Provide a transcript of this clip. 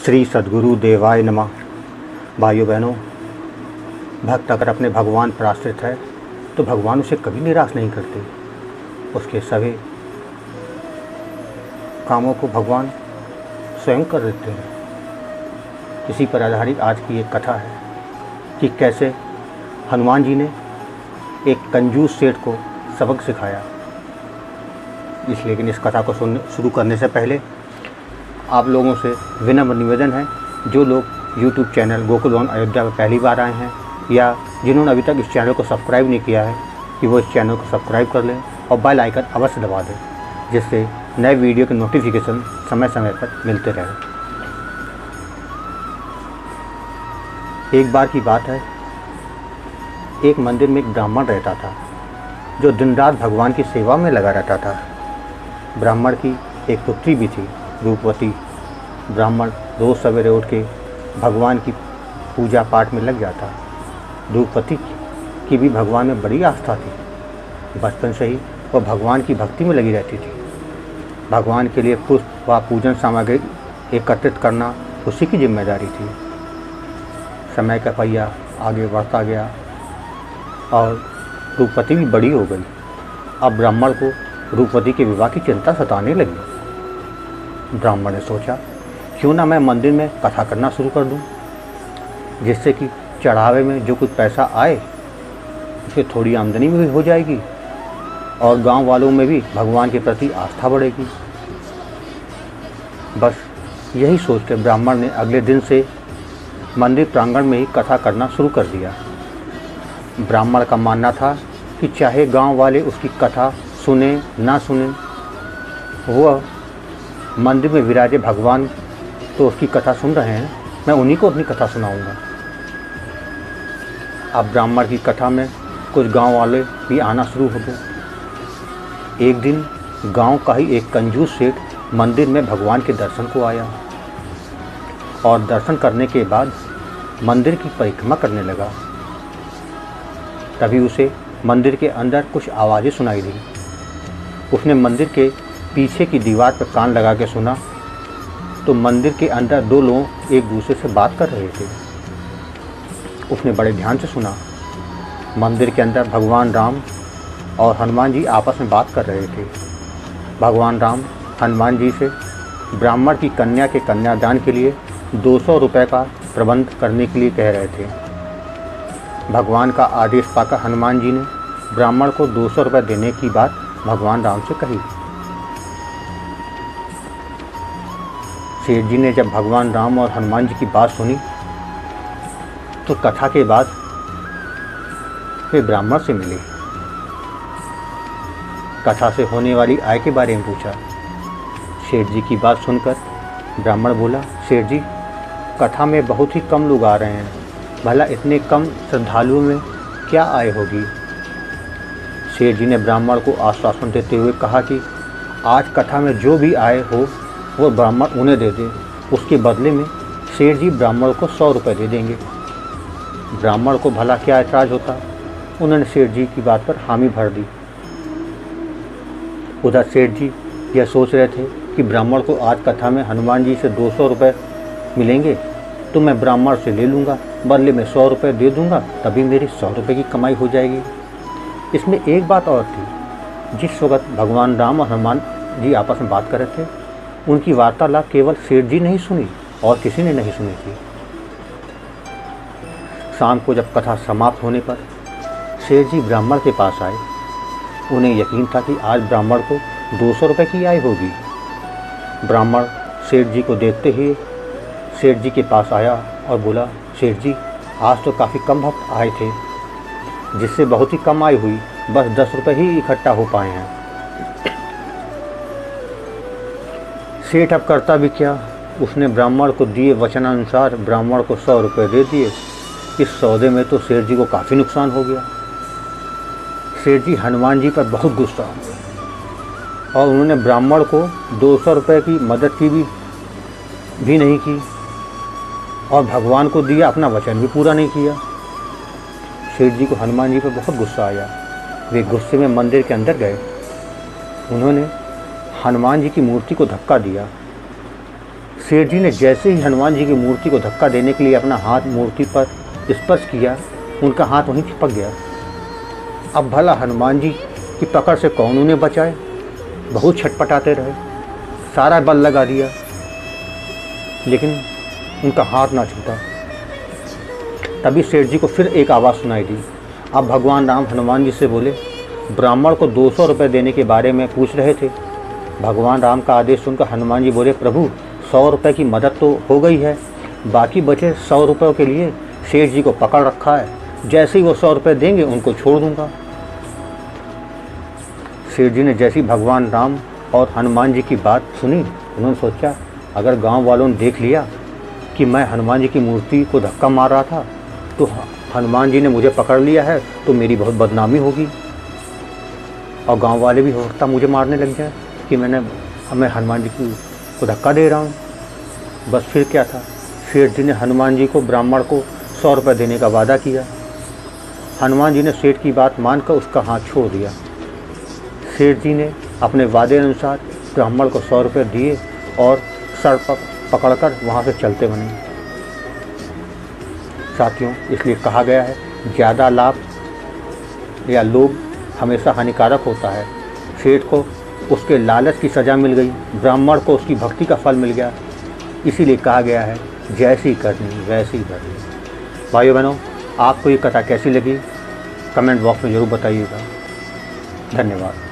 श्री सद्गुरु देवाय नमः। भाइयों बहनों, भक्त अगर अपने भगवान पर आश्रित है तो भगवान उसे कभी निराश नहीं करते। उसके सभी कामों को भगवान स्वयं कर देते हैं। इसी पर आधारित आज की एक कथा है कि कैसे हनुमान जी ने एक कंजूस सेठ को सबक सिखाया। लेकिन इस कथा को शुरू करने से पहले आप लोगों से विनम्र निवेदन है, जो लोग YouTube चैनल गोकुल भवन अयोध्या पर पहली बार आए हैं या जिन्होंने अभी तक इस चैनल को सब्सक्राइब नहीं किया है, कि वो इस चैनल को सब्सक्राइब कर लें और बेल आइकन अवश्य दबा दें, जिससे नए वीडियो के नोटिफिकेशन समय समय पर मिलते रहे। एक बार की बात है, एक मंदिर में एक ब्राह्मण रहता था जो दिन रात भगवान की सेवा में लगा रहता था। ब्राह्मण की एक पुत्री भी थी, रूपवती। ब्राह्मण रोज़ सवेरे उठ के भगवान की पूजा पाठ में लग जाता। रूपवती की भी भगवान में बड़ी आस्था थी। बचपन से ही वह भगवान की भक्ति में लगी रहती थी। भगवान के लिए पुष्प व पूजन सामग्री एकत्रित करना उसी की जिम्मेदारी थी। समय का पहिया आगे बढ़ता गया और रूपवती भी बड़ी हो गई। अब ब्राह्मण को रूपवती के विवाह की चिंता सताने लगी। ब्राह्मण ने सोचा, क्यों ना मैं मंदिर में कथा करना शुरू कर दूं, जिससे कि चढ़ावे में जो कुछ पैसा आए उससे थोड़ी आमदनी भी हो जाएगी और गांव वालों में भी भगवान के प्रति आस्था बढ़ेगी। बस यही सोचकर ब्राह्मण ने अगले दिन से मंदिर प्रांगण में ही कथा करना शुरू कर दिया। ब्राह्मण का मानना था कि चाहे गांव वाले उसकी कथा सुने ना सुने, वह मंदिर में विराजे भगवान तो उसकी कथा सुन रहे हैं, मैं उन्हीं को अपनी कथा सुनाऊंगा। अब ब्राह्मण की कथा में कुछ गांव वाले भी आना शुरू हो गए। एक दिन गांव का ही एक कंजूस सेठ मंदिर में भगवान के दर्शन को आया और दर्शन करने के बाद मंदिर की परिक्रमा करने लगा। तभी उसे मंदिर के अंदर कुछ आवाज़ें सुनाई दी। उसने मंदिर के पीछे की दीवार पर कान लगा के सुना तो मंदिर के अंदर दो लोग एक दूसरे से बात कर रहे थे। उसने बड़े ध्यान से सुना। मंदिर के अंदर भगवान राम और हनुमान जी आपस में बात कर रहे थे। भगवान राम हनुमान जी से ब्राह्मण की कन्या के कन्यादान के लिए 200 रुपये का प्रबंध करने के लिए कह रहे थे। भगवान का आदेश पाकर हनुमान जी ने ब्राह्मण को 200 रुपये देने की बात भगवान राम से कही। सेठ जी ने जब भगवान राम और हनुमान जी की बात सुनी तो कथा के बाद वे ब्राह्मण से मिले। कथा से होने वाली आय के बारे में पूछा। सेठ जी की बात सुनकर ब्राह्मण बोला, सेठ जी, कथा में बहुत ही कम लोग आ रहे हैं, भला इतने कम श्रद्धालुओं में क्या आय होगी। सेठ जी ने ब्राह्मण को आश्वासन देते हुए कहा कि आज कथा में जो भी आए हो वो ब्राह्मण उन्हें दे दे। उसके बदले में सेठ जी ब्राह्मण को 100 रुपये दे देंगे। ब्राह्मण को भला क्या ऐतराज़ होता। उन्होंने सेठ जी की बात पर हामी भर दी। उधर सेठ जी यह सोच रहे थे कि ब्राह्मण को आज कथा में हनुमान जी से 200 रुपये मिलेंगे तो मैं ब्राह्मण से ले लूँगा, बदले में 100 रुपये दे दूँगा, तभी मेरी 100 रुपये की कमाई हो जाएगी। इसमें एक बात और थी। जिस वक्त भगवान राम और हनुमान जी आपस में बात कर रहे थे, उनकी वार्तालाप केवल सेठ जी ने ही सुनी और किसी ने नहीं सुनी थी। शाम को जब कथा समाप्त होने पर सेठ जी ब्राह्मण के पास आए। उन्हें यकीन था कि आज ब्राह्मण को 200 रुपये की आय होगी। ब्राह्मण सेठ जी को देखते ही सेठ जी के पास आया और बोला, सेठ जी, आज तो काफ़ी कम भक्त आए थे, जिससे बहुत ही कम आय हुई, बस 10 रुपये ही इकट्ठा हो पाए हैं। सेठ अब करता भी क्या, उसने ब्राह्मण को दिए वचनानुसार ब्राह्मण को 100 रुपये दे दिए। इस सौदे में तो सेठ जी को काफ़ी नुकसान हो गया। सेठ जी हनुमान जी पर बहुत गुस्सा हुए और उन्होंने ब्राह्मण को 200 रुपये की मदद की भी नहीं की और भगवान को दिया अपना वचन भी पूरा नहीं किया। सेठ जी को हनुमान जी पर बहुत गुस्सा आया। वे गुस्से में मंदिर के अंदर गए। उन्होंने हनुमान जी की मूर्ति को धक्का दिया। सेठ जी ने जैसे ही हनुमान जी की मूर्ति को धक्का देने के लिए अपना हाथ मूर्ति पर स्पर्श किया, उनका हाथ वहीं चिपक गया। अब भला हनुमान जी की पकड़ से कौन उन्हें बचाए। बहुत छटपटाते रहे, सारा बल लगा दिया, लेकिन उनका हाथ ना छूटा। तभी सेठ जी को फिर एक आवाज़ सुनाई दी। अब भगवान राम हनुमान जी से बोले, ब्राह्मण को 200 रुपये देने के बारे में पूछ रहे थे। भगवान राम का आदेश सुनकर हनुमान जी बोले, प्रभु 100 रुपये की मदद तो हो गई है, बाकी बचे 100 रुपयों के लिए सेठ जी को पकड़ रखा है। जैसे ही वो 100 रुपये देंगे उनको छोड़ दूंगा। सेठ जी ने जैसी भगवान राम और हनुमान जी की बात सुनी, उन्होंने सोचा अगर गांव वालों ने देख लिया कि मैं हनुमान जी की मूर्ति को धक्का मार रहा था, तो हनुमान जी ने मुझे पकड़ लिया है तो मेरी बहुत बदनामी होगी, और गांव वाले भी हो सकता मुझे मारने लग जाए कि मैं हनुमान जी को धक्का दे रहा हूँ। बस फिर क्या था, सेठ जी ने हनुमान जी को ब्राह्मण को 100 रुपये देने का वादा किया। हनुमान जी ने सेठ की बात मानकर उसका हाथ छोड़ दिया। सेठ जी ने अपने वादे अनुसार ब्राह्मण को 100 रुपये दिए और सर पकड़कर वहाँ से चलते बने। साथियों, इसलिए कहा गया है ज़्यादा लाभ या लोभ हमेशा हानिकारक होता है। सेठ को उसके लालच की सज़ा मिल गई, ब्राह्मण को उसकी भक्ति का फल मिल गया। इसीलिए कहा गया है जैसी करनी वैसी भरनी। भाइयों बहनों, आपको ये कथा कैसी लगी कमेंट बॉक्स में ज़रूर बताइएगा। धन्यवाद।